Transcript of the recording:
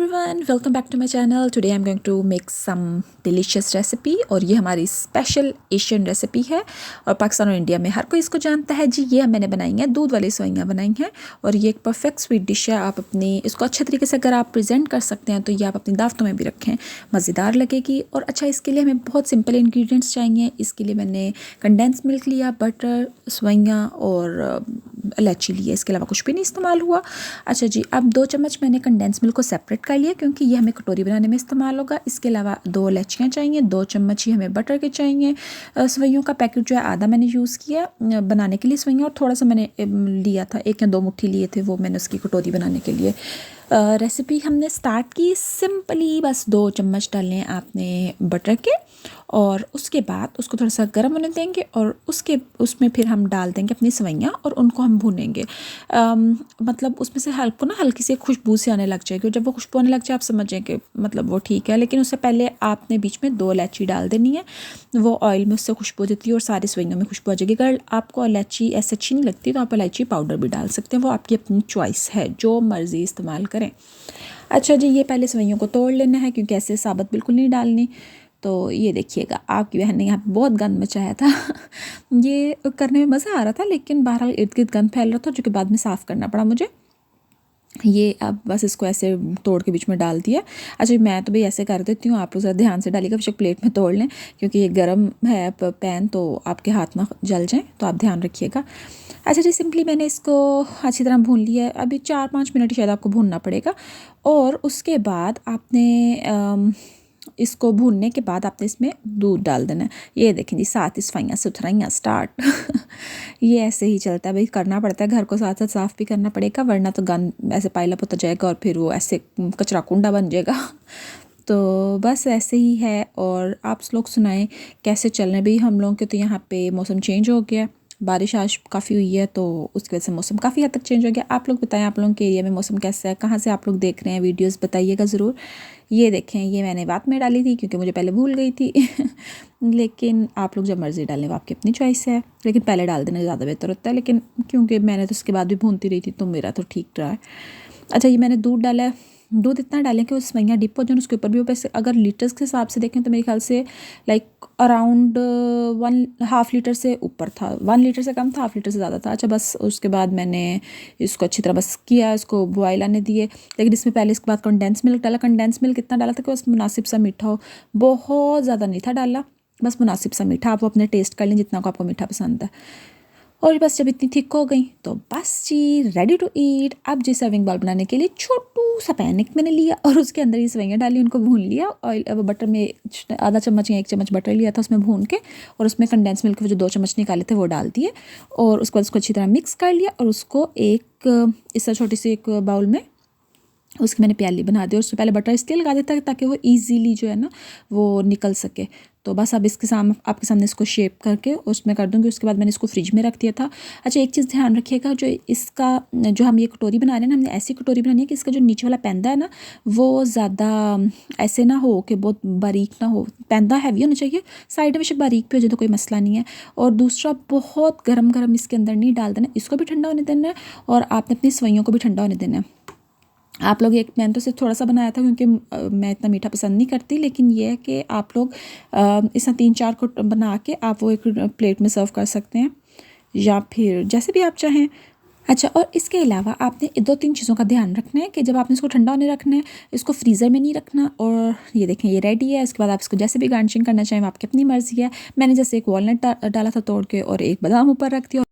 everyone, welcome back to my channel. Today I'm going to make some delicious recipe और ये हमारी special Asian recipe है और पाकिस्तान और इंडिया में हर कोई इसको जानता है जी। ये मैंने बनाई हैं, दूध वाली सेवइयाँ बनाई हैं और ये एक परफेक्ट स्वीट डिश है। आप अपनी इसको अच्छे तरीके से अगर आप प्रेजेंट कर सकते हैं तो ये आप अपनी दावतों में भी रखें, मज़ेदार लगेगी। और अच्छा, इसके लिए हमें बहुत सिंपल इंग्रेडिएंट्स चाहिए। इसके लिए मैंने कंडेंस मिल्क लिया, बटर, सेवइयाँ और इलायची लिए, इसके अलावा कुछ भी नहीं इस्तेमाल हुआ। अच्छा जी, अब 2 चम्मच मैंने कंडेंस मिल्क को सेपरेट कर लिया क्योंकि ये हमें कटोरी बनाने में इस्तेमाल होगा। इसके अलावा 2 इलायचियाँ चाहिए, 2 चम्मच ही हमें बटर के चाहिए। सेवइयों का पैकेट जो है आधा मैंने यूज़ किया बनाने के लिए सेवइयाँ, और थोड़ा सा मैंने लिया था, 1 या 2 मुट्ठी लिए थे, वो मैंने उसकी कटोरी बनाने के लिए। रेसिपी हमने स्टार्ट की सिंपली, बस 2 चम्मच डालने आपने बटर के और उसके बाद उसको थोड़ा सा गर्म होने देंगे और उसमें फिर हम डाल देंगे अपनी सेवइयाँ और उनको हम भूनेंगे। मतलब उसमें से हल्की सी खुशबू सी आने लग जाएगी। जब वो खुशबू आने लग जाए आप समझें कि मतलब वो ठीक है, लेकिन उससे पहले आपने बीच में 2 इलायची डाल देनी है। वो ऑयल में उससे खुशबू देती है और सारी सेवइयों में खुशबू आ जाएगी। अगर आपको इलायची ऐसे अच्छी नहीं लगती तो आप इलायची पाउडर भी डाल सकते हैं, वो आपकी अपनी चॉइस है, जो मर्ज़ी इस्तेमाल करें। अच्छा जी, ये पहले सेवइयों को तोड़ लेना है क्योंकि ऐसे साबुत बिल्कुल नहीं डालनी। तो ये देखिएगा, आपकी बहन ने यहाँ पे बहुत गंद मचाया था ये करने में मज़ा आ रहा था, लेकिन बहरहाल इर्द गिर्द गंद फैल रहा था जो कि बाद में साफ़ करना पड़ा मुझे। ये अब बस इसको ऐसे तोड़ के बीच में डाल दिया। अच्छा, मैं तो भाई ऐसे कर देती हूँ, आप लोग ज़रा ध्यान से डालिएगा, बेशक प्लेट में तोड़ लें क्योंकि ये गर्म है पैन, तो आपके हाथ ना जल जाए, तो आप ध्यान रखिएगा। अच्छा जी, सिंपली मैंने इसको अच्छी तरह भून लिया है। अभी 4-5 मिनट शायद आपको भूनना पड़ेगा और उसके बाद आपने इसको भूनने के बाद आपने इसमें दूध डाल देना है। ये देखें जी, 7 सफाइयाँ सुथराइयाँ स्टार्ट ये ऐसे ही चलता है भाई, करना पड़ता है, घर को साथ साथ साफ़ भी करना पड़ेगा, वरना तो गंद ऐसे पाइला होता जाएगा और फिर वो ऐसे कचरा कुंडा बन जाएगा तो बस ऐसे ही है। और आप लोग सुनाएं कैसे चल रहे हैं भाई। हम लोगों के तो यहाँ पे मौसम चेंज हो गया, बारिश आज काफ़ी हुई है तो उसकी वजह से मौसम काफ़ी हद तक चेंज हो गया। आप लोग बताएं, आप लोगों के एरिया में मौसम कैसा है, कहाँ से आप लोग देख रहे हैं वीडियोस, बताइएगा ज़रूर। ये देखें, ये मैंने बात में डाली थी क्योंकि मुझे पहले भूल गई थी लेकिन आप लोग जब मर्ज़ी डालें, वो आपकी अपनी चॉइस है, लेकिन पहले डाल देना ज़्यादा बेहतर होता है। लेकिन क्योंकि मैंने तो उसके बाद भी भूनती रही थी तो मेरा तो ठीक रहा है। अच्छा, ये मैंने दूध डाला है, दूध इतना डालें कि वो सेवइयाँ डिप हो जाए उसके ऊपर भी। वो वैसे अगर लीटर्स के हिसाब से देखें तो मेरे ख्याल से लाइक अराउंड 1.5 लीटर से ऊपर था, 1 लीटर से कम था, 1/2 लीटर से ज़्यादा था। अच्छा, बस उसके बाद मैंने इसको अच्छी तरह बस किया, इसको बॉयल आने दिए। लेकिन इसमें पहले इसके बाद कंडेंस मिल्क डाला। कंडेंस मिल्क इतना डाला था कि बस मुनासिब सा मीठा हो, बहुत ज़्यादा नहीं था डाला, बस मुनासिब सा मीठा। आप अपने टेस्ट कर लें जितना को आपको मीठा पसंद है। और बस जब इतनी थिक हो गई तो बस जी रेडी टू ईट। अब जी सर्विंग बाउल बनाने के लिए छोटू सा पैन एक मैंने लिया और उसके अंदर ये सेवइयाँ डाली, उनको भून लिया। ऑयल बटर में आधा चम्मच या 1 चम्मच बटर लिया था, उसमें भून के और उसमें कंडेंस मिल्क के जो 2 चम्मच निकाले थे वो डाल दिए और उसके बाद उसको अच्छी तरह मिक्स कर लिया और उसको एक इस तरह छोटी सी एक बाउल में उसकी मैंने प्याली बना दी और उससे पहले बटर इसलिए लगा देता ताकि वो इजीली जो है ना वो निकल सके। तो बस अब इसके सामने आपके सामने इसको शेप करके उसमें कर दूँगी। उसके बाद मैंने इसको फ्रिज में रख दिया था। अच्छा, एक चीज़ ध्यान रखिएगा, जो हम ये कटोरी बना रहे हैं ना, हमने ऐसी कटोरी बनानी है कि इसका जो नीचे वाला पैंदा है ना वो ज़्यादा ऐसे ना हो कि बहुत बारीक ना हो, पैंदा हैवी होना चाहिए, साइड में से बारीक भी हो जाए तो कोई मसला नहीं है। और दूसरा, बहुत गर्म इसके अंदर नहीं डाल देना, इसको भी ठंडा होने देना है और आपने अपनी सेवइयों को भी ठंडा होने देना है। आप लोग मैंने तो सिर्फ थोड़ा सा बनाया था क्योंकि मैं इतना मीठा पसंद नहीं करती, लेकिन ये है कि आप लोग इसमें 3-4 को बना के आप वो एक प्लेट में सर्व कर सकते हैं या फिर जैसे भी आप चाहें। अच्छा, और इसके अलावा आपने 2-3 चीज़ों का ध्यान रखना है कि जब आपने इसको ठंडा होने रखना है, इसको फ्रीज़र में नहीं रखना। और ये देखें, ये रेडी है। इसके बाद आप इसको जैसे भी गार्निशिंग करना चाहें, आपकी अपनी मर्ज़ी है। मैंने जैसे एक वॉलनट डाला था तोड़ के और एक बादाम ऊपर रख दिया।